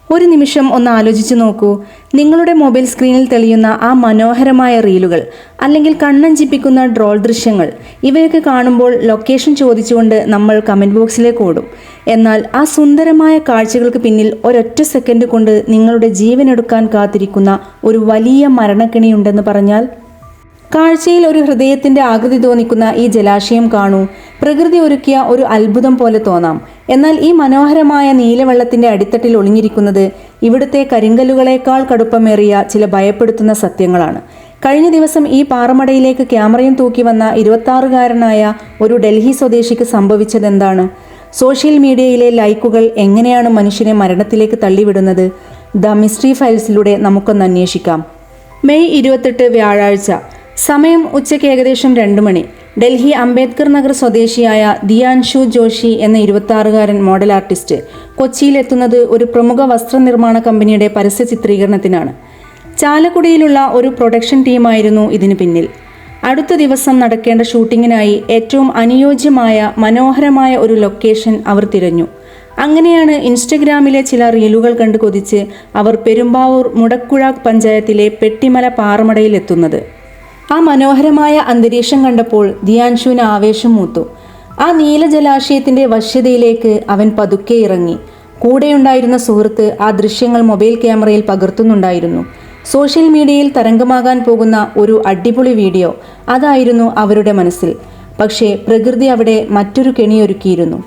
ഒരു നിമിഷം ഒന്ന് ആലോചിച്ചു നോക്കൂ. നിങ്ങളുടെ മൊബൈൽ സ്ക്രീനിൽ തെളിയുന്ന ആ മനോഹരമായ റീലുകൾ, അല്ലെങ്കിൽ കണ്ണഞ്ചിപ്പിക്കുന്ന ഡ്രോൾ ദൃശ്യങ്ങൾ, ഇവയൊക്കെ കാണുമ്പോൾ ലൊക്കേഷൻ ചോദിച്ചുകൊണ്ട് നമ്മൾ കമൻറ്റ് ബോക്സിലേക്ക് ഓടും. എന്നാൽ ആ സുന്ദരമായ കാഴ്ചകൾക്ക് പിന്നിൽ ഒരൊറ്റ സെക്കൻഡ് കൊണ്ട് നിങ്ങളുടെ ജീവനെടുക്കാൻ കാത്തിരിക്കുന്ന ഒരു വലിയ മരണക്കെണിയുണ്ടെന്ന് പറഞ്ഞാൽ? കാഴ്ചയിൽ ഒരു ഹൃദയത്തിന്റെ ആകൃതി തോന്നിക്കുന്ന ഈ ജലാശയം കാണൂ. പ്രകൃതി ഒരുക്കിയ ഒരു അത്ഭുതം പോലെ തോന്നാം. എന്നാൽ ഈ മനോഹരമായ നീലവെള്ളത്തിന്റെ അടിത്തട്ടിൽ ഒളിഞ്ഞിരിക്കുന്നത് ഇവിടുത്തെ കരിങ്കല്ലുകളേക്കാൾ കടുപ്പമേറിയ ചില ഭയപ്പെടുത്തുന്ന സത്യങ്ങളാണ്. കഴിഞ്ഞ ദിവസം ഈ പാറമടയിലേക്ക് ക്യാമറയും തൂക്കി വന്ന 26-കാരനായ ഒരു ഡൽഹി സ്വദേശിക്ക് സംഭവിച്ചതെന്താണ്? സോഷ്യൽ മീഡിയയിലെ ലൈക്കുകൾ എങ്ങനെയാണ് മനുഷ്യനെ മരണത്തിലേക്ക് തള്ളിവിടുന്നത്? ദ മിസ്റ്ററി ഫയൽസിലൂടെ നമുക്കൊന്ന് അന്വേഷിക്കാം. മെയ് 28 വ്യാഴാഴ്ച. സമയം ഉച്ചയ്ക്ക് ഏകദേശം 2 മണി. ഡൽഹി അംബേദ്കർ നഗർ സ്വദേശിയായ ദിയാൻഷു ജോഷി എന്ന 26-കാരൻ മോഡൽ ആർട്ടിസ്റ്റ് കൊച്ചിയിലെത്തുന്നത് ഒരു പ്രമുഖ വസ്ത്രനിർമ്മാണ കമ്പനിയുടെ പരസ്യ ചിത്രീകരണത്തിനാണ്. ചാലക്കുടിയിലുള്ള ഒരു പ്രൊഡക്ഷൻ ടീമായിരുന്നു ഇതിനു പിന്നിൽ. അടുത്ത ദിവസം നടക്കേണ്ട ഷൂട്ടിങ്ങിനായി ഏറ്റവും അനുയോജ്യമായ മനോഹരമായ ഒരു ലൊക്കേഷൻ അവർ തിരഞ്ഞു. അങ്ങനെയാണ് ഇൻസ്റ്റഗ്രാമിലെ ചില റീലുകൾ കണ്ട് കൊതിച്ച് അവർ പെരുമ്പാവൂർ മുടക്കുഴ പഞ്ചായത്തിലെ പെട്ടിമല പാറമടയിൽ എത്തുന്നത്. ആ മനോഹരമായ അന്തരീക്ഷം കണ്ടപ്പോൾ ദിയാൻഷുവിന് ആവേശം മൂത്തു. ആ നീല ജലാശയത്തിന്റെ വശ്യതയിലേക്ക് അവൻ പതുക്കെ ഇറങ്ങി. കൂടെയുണ്ടായിരുന്ന സുഹൃത്ത് ആ ദൃശ്യങ്ങൾ മൊബൈൽ ക്യാമറയിൽ പകർത്തുന്നുണ്ടായിരുന്നു. സോഷ്യൽ മീഡിയയിൽ തരംഗമാകാൻ പോകുന്ന ഒരു അടിപൊളി വീഡിയോ, അതായിരുന്നു അവരുടെ മനസ്സിൽ. പക്ഷേ പ്രകൃതി അവിടെ മറ്റൊരു കെണിയൊരുക്കിയിരുന്നു.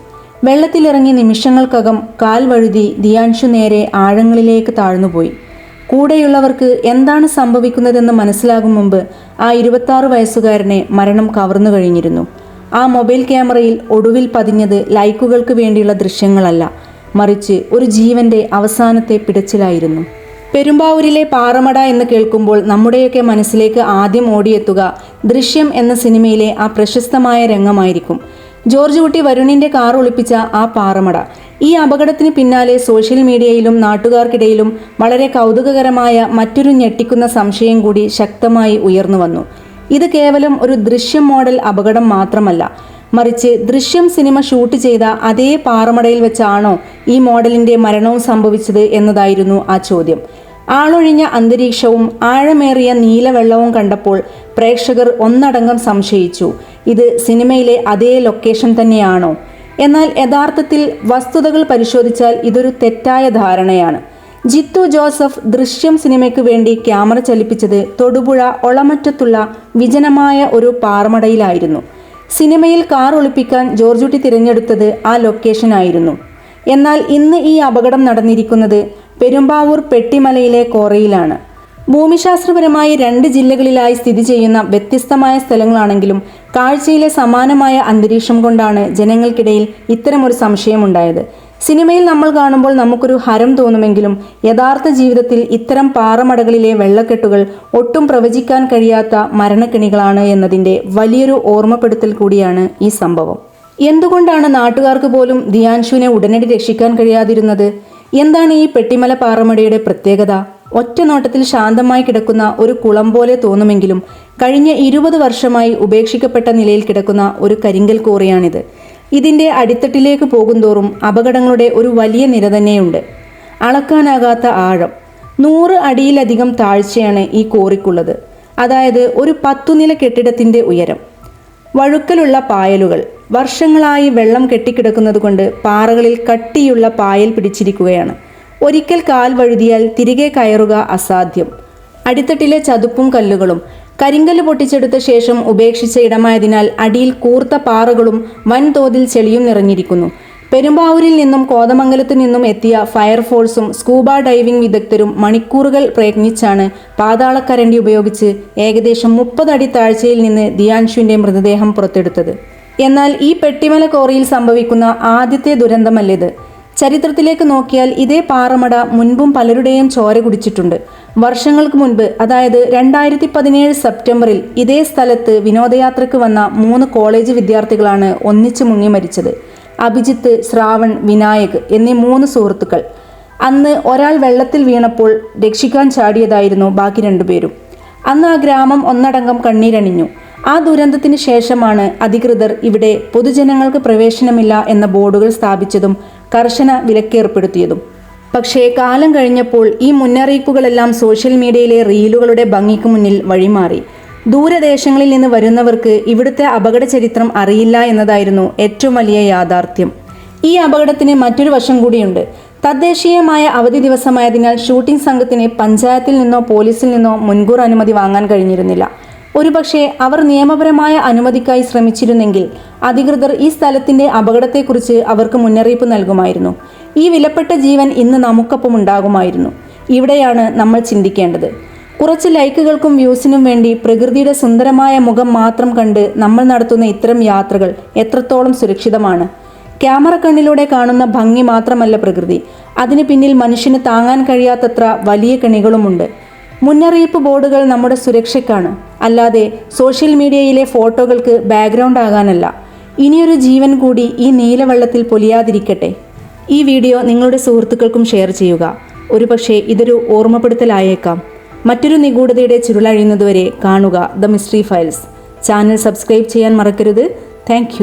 വെള്ളത്തിലിറങ്ങി നിമിഷങ്ങൾക്കകം കാൽ വഴുതി ദിയാൻഷു നേരെ ആഴങ്ങളിലേക്ക് താഴ്ന്നുപോയി. കൂടെയുള്ളവർക്ക് എന്താണ് സംഭവിക്കുന്നതെന്ന് മനസ്സിലാകും മുമ്പ് ആ 26 വയസ്സുകാരനെ മരണം കവർന്നു കഴിഞ്ഞിരുന്നു. ആ മൊബൈൽ ക്യാമറയിൽ ഒടുവിൽ പതിഞ്ഞത് ലൈക്കുകൾക്ക് വേണ്ടിയുള്ള ദൃശ്യങ്ങളല്ല, മറിച്ച് ഒരു ജീവന്റെ അവസാനത്തെ പിടച്ചിലായിരുന്നു. പെരുമ്പാവൂരിലെ പാറമട എന്ന് കേൾക്കുമ്പോൾ നമ്മുടെയൊക്കെ മനസ്സിലേക്ക് ആദ്യം ഓടിയെത്തുക ദൃശ്യം എന്ന സിനിമയിലെ ആ പ്രശസ്തമായ രംഗമായിരിക്കും. ജോർജ് കുട്ടി വരുണിന്റെ കാർ ഒളിപ്പിച്ച ആ പാറമട. ഈ അപകടത്തിന് പിന്നാലെ സോഷ്യൽ മീഡിയയിലും നാട്ടുകാർക്കിടയിലും വളരെ കൗതുകകരമായ മറ്റൊരു ഞെട്ടിക്കുന്ന സംശയം കൂടി ശക്തമായി ഉയർന്നു വന്നു. ഇത് കേവലം ഒരു ദൃശ്യം മോഡൽ അപകടം മാത്രമല്ല, മറിച്ച് ദൃശ്യം സിനിമ ഷൂട്ട് ചെയ്ത അതേ പാറമടയിൽ വെച്ചാണോ ഈ മോഡലിന്റെ മരണവും സംഭവിച്ചത് എന്നതായിരുന്നു ആ ചോദ്യം. ആളൊഴിഞ്ഞ അന്തരീക്ഷവും ആഴമേറിയ നീലവെള്ളവും കണ്ടപ്പോൾ പ്രേക്ഷകർ ഒന്നടങ്കം സംശയിച്ചു, ഇത് സിനിമയിലെ അതേ ലൊക്കേഷൻ തന്നെയാണോ? എന്നാൽ യഥാർത്ഥത്തിൽ വസ്തുതകൾ പരിശോധിച്ചാൽ ഇതൊരു തെറ്റായ ധാരണയാണ്. ജിത്തു ജോസഫ് ദൃശ്യം സിനിമയ്ക്ക് വേണ്ടി ക്യാമറ ചലിപ്പിച്ചത് തൊടുപുഴ ഒളമറ്റത്തുള്ള വിജനമായ ഒരു പാറമടയിലായിരുന്നു. സിനിമയിൽ കാർ ഒളിപ്പിക്കാൻ ജോർജുട്ടി തിരഞ്ഞെടുത്തത് ആ ലൊക്കേഷനായിരുന്നു. എന്നാൽ ഇന്ന് ഈ അപകടം നടന്നിരിക്കുന്നത് പെരുമ്പാവൂർ പെട്ടിമലയിലെ കോറയിലാണ്. ഭൂമിശാസ്ത്രപരമായി 2 ജില്ലകളിലായി സ്ഥിതി ചെയ്യുന്ന വ്യത്യസ്തമായ സ്ഥലങ്ങളാണെങ്കിലും കാഴ്ചയിലെ സമാനമായ അന്തരീക്ഷം കൊണ്ടാണ് ജനങ്ങൾക്കിടയിൽ ഇത്തരമൊരു സംശയമുണ്ടായത്. സിനിമയിൽ നമ്മൾ കാണുമ്പോൾ നമുക്കൊരു ഹരം തോന്നുമെങ്കിലും യഥാർത്ഥ ജീവിതത്തിൽ ഇത്തരം പാറമടകളിലെ വെള്ളക്കെട്ടുകൾ ഒട്ടും പ്രവചിക്കാൻ കഴിയാത്ത മരണക്കെണികളാണ് എന്നതിൻ്റെ വലിയൊരു ഓർമ്മപ്പെടുത്തൽ കൂടിയാണ് ഈ സംഭവം. എന്തുകൊണ്ടാണ് നാട്ടുകാർക്ക് പോലും ദിയാൻഷുവിനെ ഉടനടി രക്ഷിക്കാൻ കഴിയാതിരുന്നത്? എന്താണ് ഈ പെട്ടിമല പാറമടയുടെ പ്രത്യേകത? ഒറ്റ നോട്ടത്തിൽ ശാന്തമായി കിടക്കുന്ന ഒരു കുളം പോലെ തോന്നുമെങ്കിലും കഴിഞ്ഞ 20 വർഷമായി ഉപേക്ഷിക്കപ്പെട്ട നിലയിൽ കിടക്കുന്ന ഒരു കരിങ്കൽ കോറിയാണിത്. ഇതിൻ്റെ അടിത്തട്ടിലേക്ക് പോകുന്തോറും അപകടങ്ങളുടെ ഒരു വലിയ നിര തന്നെയുണ്ട്. അളക്കാനാകാത്ത ആഴം. 100 അടിയിലധികം താഴ്ചയാണ് ഈ കോറിക്കുള്ളത്. അതായത് ഒരു 10 നില കെട്ടിടത്തിൻ്റെ ഉയരം. വഴുക്കലുള്ള പായലുകൾ. വർഷങ്ങളായി വെള്ളം കെട്ടിക്കിടക്കുന്നത് കൊണ്ട് പാറകളിൽ കട്ടിയുള്ള പായൽ പിടിച്ചിരിക്കുകയാണ്. ഒരിക്കൽ കാൽ വഴുതിയാൽ തിരികെ കയറുക അസാധ്യം. അടിത്തട്ടിലെ ചതുപ്പും കല്ലുകളും. കരിങ്കല്ല് പൊട്ടിച്ചെടുത്ത ശേഷം ഉപേക്ഷിച്ച ഇടമായതിനാൽ അടിയിൽ കൂർത്ത പാറകളും വൻതോതിൽ ചെളിയും നിറഞ്ഞിരിക്കുന്നു. പെരുമ്പാവൂരിൽ നിന്നും കോതമംഗലത്ത് നിന്നും എത്തിയ ഫയർഫോഴ്സും സ്കൂബ ഡൈവിംഗ് വിദഗ്ധരും മണിക്കൂറുകൾ പ്രയത്നിച്ചാണ് പാതാളക്കരണ്ടി ഉപയോഗിച്ച് ഏകദേശം 30 അടി താഴ്ചയിൽ നിന്ന് ദിയാൻഷുവിൻ്റെ മൃതദേഹം പുറത്തെടുത്തത്. എന്നാൽ ഈ പെട്ടിമല കോറിയിൽ സംഭവിക്കുന്ന ആദ്യത്തെ ദുരന്തമല്ലിത്. ചരിത്രത്തിലേക്ക് നോക്കിയാൽ ഇതേ പാറമട മുൻപും പലരുടെയും ചോര കുടിച്ചിട്ടുണ്ട്. വർഷങ്ങൾക്ക് മുൻപ്, അതായത് 2017 സെപ്റ്റംബറിൽ ഇതേ സ്ഥലത്ത് വിനോദയാത്രയ്ക്ക് വന്ന 3 കോളേജ് വിദ്യാർത്ഥികളാണ് ഒന്നിച്ചു മുങ്ങി മരിച്ചത്. അഭിജിത്ത്, ശ്രാവൺ, വിനായക് എന്നീ 3 സുഹൃത്തുക്കൾ. അന്ന് ഒരാൾ വെള്ളത്തിൽ വീണപ്പോൾ രക്ഷിക്കാൻ ചാടിയതായിരുന്നു ബാക്കി 2 പേരും. അന്ന് ആ ഗ്രാമം ഒന്നടങ്കം കണ്ണീരണിഞ്ഞു. ആ ദുരന്തത്തിന് ശേഷമാണ് അധികൃതർ ഇവിടെ പൊതുജനങ്ങൾക്ക് പ്രവേശനമില്ല എന്ന ബോർഡുകൾ സ്ഥാപിച്ചതും കർശന വിലക്കേർപ്പെടുത്തിയതും. പക്ഷേ കാലം കഴിഞ്ഞപ്പോൾ ഈ മുന്നറിയിപ്പുകളെല്ലാം സോഷ്യൽ മീഡിയയിലെ റീലുകളുടെ ഭംഗിക്ക് മുന്നിൽ വഴിമാറി. ദൂരദേശങ്ങളിൽ നിന്ന് വരുന്നവർക്ക് ഇവിടുത്തെ അപകട ചരിത്രം അറിയില്ല എന്നതായിരുന്നു ഏറ്റവും വലിയ യാഥാർത്ഥ്യം. ഈ അപകടത്തിന് മറ്റൊരു വശം കൂടിയുണ്ട്. തദ്ദേശീയമായ അവധി ദിവസമായതിനാൽ ഷൂട്ടിംഗ് സംഘത്തിന് പഞ്ചായത്തിൽ നിന്നോ പോലീസിൽ നിന്നോ മുൻകൂർ അനുമതി വാങ്ങാൻ കഴിഞ്ഞിരുന്നില്ല. ഒരുപക്ഷെ അവർ നിയമപരമായ അനുമതിക്കായി ശ്രമിച്ചിരുന്നെങ്കിൽ അധികൃതർ ഈ സ്ഥലത്തിന്റെ അപകടത്തെക്കുറിച്ച് അവർക്ക് മുന്നറിയിപ്പ് നൽകുമായിരുന്നു. ഈ വിലപ്പെട്ട ജീവൻ ഇന്ന് നമുക്കൊപ്പം ഉണ്ടാകുമായിരുന്നു. ഇവിടെയാണ് നമ്മൾ ചിന്തിക്കേണ്ടത്. കുറച്ച് ലൈക്കുകൾക്കും വ്യൂസിനും വേണ്ടി പ്രകൃതിയുടെ സുന്ദരമായ മുഖം മാത്രം കണ്ട് നമ്മൾ നടത്തുന്ന ഇത്തരം യാത്രകൾ എത്രത്തോളം സുരക്ഷിതമാണ്? ക്യാമറ കണ്ണിലൂടെ കാണുന്ന ഭംഗി മാത്രമല്ല പ്രകൃതി, അതിന് പിന്നിൽ മനുഷ്യന് താങ്ങാൻ കഴിയാത്തത്ര വലിയ കെണികളുമുണ്ട്. മുന്നറിയിപ്പ് ബോർഡുകൾ നമ്മുടെ സുരക്ഷയ്ക്കാണ്, അല്ലാതെ സോഷ്യൽ മീഡിയയിലെ ഫോട്ടോകൾക്ക് ബാക്ക്ഗ്രൗണ്ട് ആകാനല്ല. ഇനിയൊരു ജീവൻ കൂടി ഈ നീലവെള്ളത്തിൽ പൊലിയാതിരിക്കട്ടെ. ഈ വീഡിയോ നിങ്ങളുടെ സുഹൃത്തുക്കൾക്കും ഷെയർ ചെയ്യുക. ഒരുപക്ഷെ ഇതൊരു ഓർമ്മപ്പെടുത്തലായേക്കാം. മറ്റൊരു നിഗൂഢതയുടെ ചുരുളഴിയുന്നതുവരെ കാണുക the mystery files. Channel subscribe ചെയ്യാൻ മറക്കരുത്. താങ്ക്